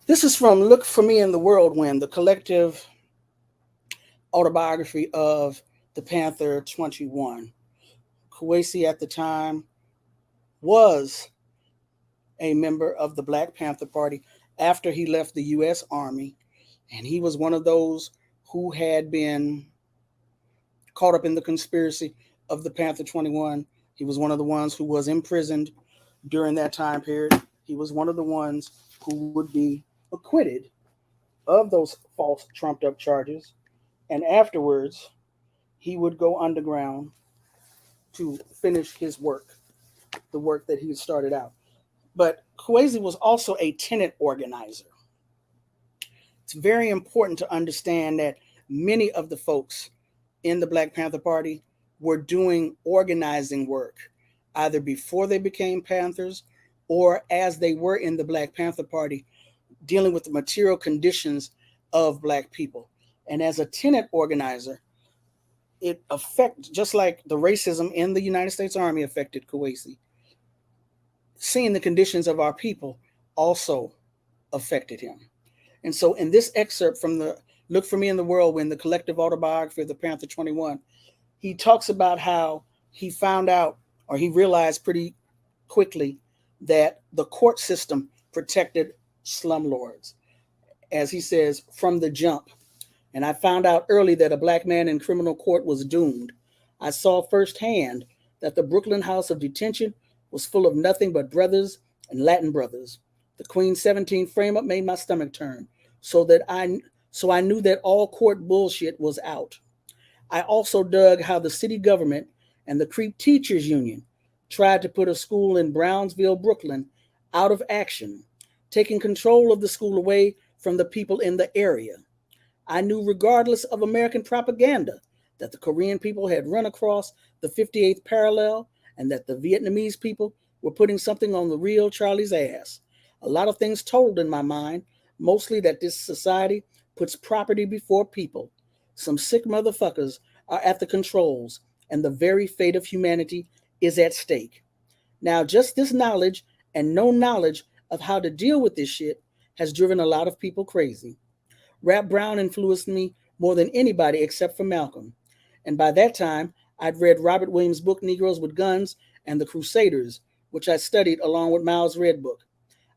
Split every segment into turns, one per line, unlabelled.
This is from Look for Me in the Whirlwind, the collective autobiography of the Panther 21. Kuwasi at the time was a member of the Black Panther Party after he left the U.S. Army, and he was one of those who had been caught up in the conspiracy of the Panther 21. He was one of the ones who was imprisoned during that time period. He was one of the ones who would be acquitted of those false, trumped up charges. And afterwards, he would go underground to finish his work, the work that he had started out. But Kuwasi was also a tenant organizer. It's very important to understand that many of the folks in the Black Panther Party were doing organizing work either before they became Panthers or as they were in the Black Panther Party, dealing with the material conditions of Black people. And as a tenant organizer, it affected, just like the racism in the United States Army affected Kuwasi, seeing the conditions of our people also affected him. And so in this excerpt from the Look for Me in the Whirlwind, the collective autobiography of the Panther 21, he talks about how he found out, or he realized pretty quickly, that the court system protected slumlords. As he says, from the jump. And I found out early that a Black man in criminal court was doomed. I saw firsthand that the Brooklyn House of Detention was full of nothing but brothers and Latin brothers. The Queen 17 frame-up made my stomach turn, so I knew that all court bullshit was out. I also dug how the city government and the Creep Teachers Union tried to put a school in Brownsville, Brooklyn, out of action, taking control of the school away from the people in the area. I knew, regardless of American propaganda, that the Korean people had run across the 58th parallel and that the Vietnamese people were putting something on the real Charlie's ass. A lot of things totaled in my mind, mostly that this society puts property before people. Some sick motherfuckers are at the controls, and the very fate of humanity is at stake. Now, just this knowledge and no knowledge of how to deal with this shit has driven a lot of people crazy. Rap Brown influenced me more than anybody except for Malcolm. And by that time, I'd read Robert Williams' book Negroes with Guns and The Crusaders, which I studied along with Miles' Red Book.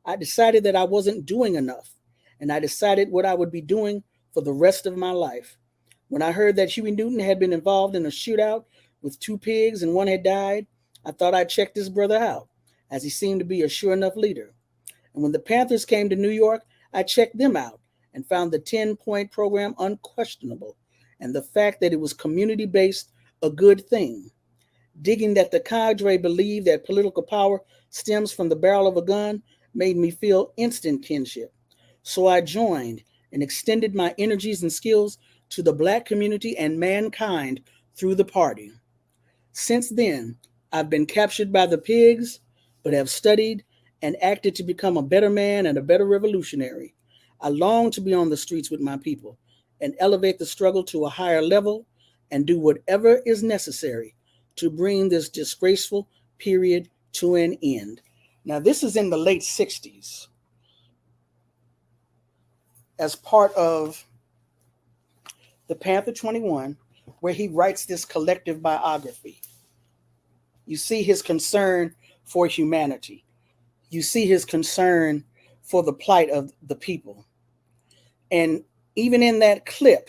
I decided that I wasn't doing enough, and I decided what I would be doing for the rest of my life. When I heard that Huey Newton had been involved in a shootout with two pigs and one had died, I thought I'd check this brother out, as he seemed to be a sure enough leader. And when the Panthers came to New York, I checked them out and found the 10-point program unquestionable, and the fact that it was community-based a good thing. Digging that the cadre believed that political power stems from the barrel of a gun made me feel instant kinship. So I joined and extended my energies and skills to the Black community and mankind through the party. Since then, I've been captured by the pigs, but have studied and acted to become a better man and a better revolutionary. I long to be on the streets with my people and elevate the struggle to a higher level and do whatever is necessary to bring this disgraceful period to an end. Now, this is in the late 60s as part of the Panther 21, where he writes this collective biography. You see his concern for humanity. You see his concern for the plight of the people. And even in that clip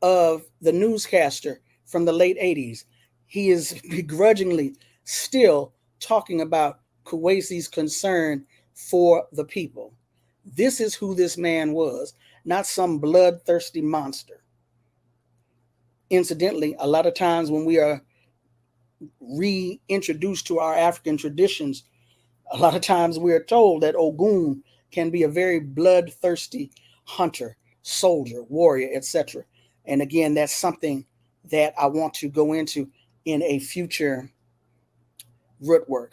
of the newscaster from the late 80s, he is begrudgingly still talking about Kuwasi's concern for the people. This is who this man was, not some bloodthirsty monster. Incidentally, a lot of times when we are reintroduced to our African traditions, a lot of times we are told that Ogun can be a very bloodthirsty hunter, soldier, warrior, etc. And again, that's something that I want to go into in a future Rootwork.